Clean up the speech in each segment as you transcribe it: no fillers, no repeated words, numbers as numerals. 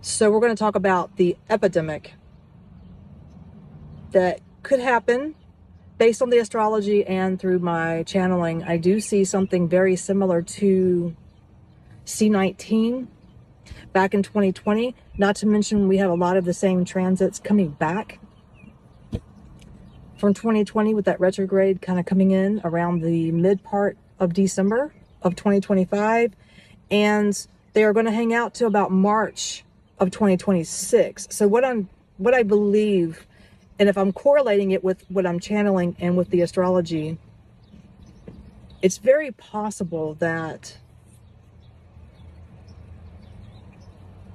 So we're going to talk about the epidemic that could happen based on the astrology and through my channeling. I do see something very similar to C19 back in 2020. Not to mention we have a lot of the same transits coming back from 2020 with that retrograde kind of coming in around the mid part of December of 2025. And they are going to hang out to about March of 2026. So what I believe, and if I'm correlating it with what I'm channeling and with the astrology, it's very possible that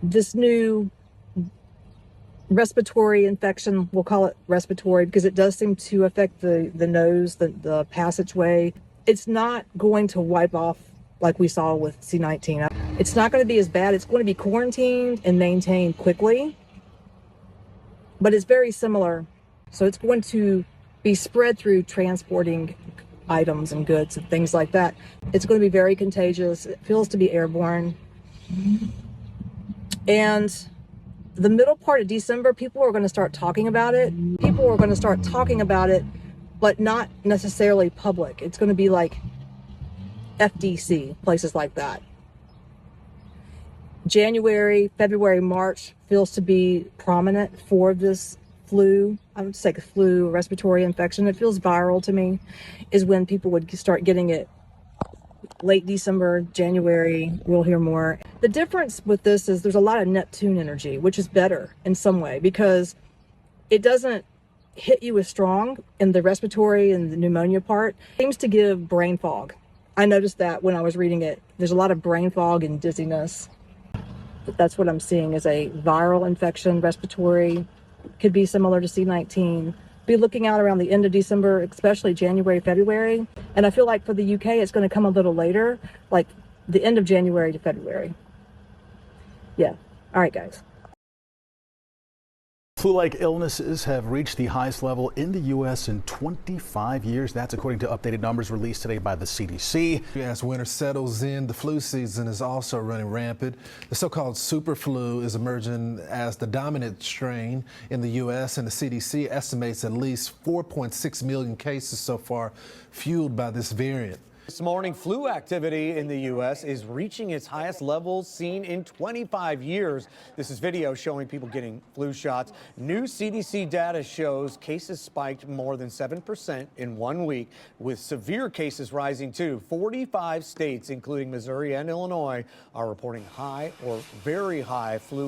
this new respiratory infection, we'll call it respiratory because it does seem to affect the nose, the passageway. It's not going to wipe off like we saw with C19. It's not going to be as bad. It's going to be quarantined and maintained quickly, but it's very similar. So it's going to be spread through transporting items and goods and things like that. It's going to be very contagious. It feels to be airborne. And the middle part of December, people are going to start talking about it. People are going to start talking about it, but not necessarily public. It's going to be like FDC, places like that. January, February, March feels to be prominent for this flu. I would say flu, respiratory infection. It feels viral to me, is when people would start getting it. Late December, January, we'll hear more. The difference with this is there's a lot of Neptune energy, which is better in some way because it doesn't hit you as strong in the respiratory and the pneumonia part. It seems to give brain fog. I noticed that when I was reading it. There's a lot of brain fog and dizziness. But that's what I'm seeing is a viral infection, respiratory, could be similar to C19. Be looking out around the end of December, especially January, February. And I feel like for the UK, it's going to come a little later, like the end of January to February. Yeah. All right, guys. Flu-like illnesses have reached the highest level in the U.S. in 25 years. That's according to updated numbers released today by the CDC. As winter settles in, the flu season is also running rampant. The so-called super flu is emerging as the dominant strain in the U.S., and the CDC estimates at least 4.6 million cases so far fueled by this variant. This morning, flu activity in the U.S. is reaching its highest levels seen in 25 years. This is video showing people getting flu shots. New CDC data shows cases spiked more than 7% in 1 week, with severe cases rising too. 45 states, including Missouri and Illinois, are reporting high or very high flu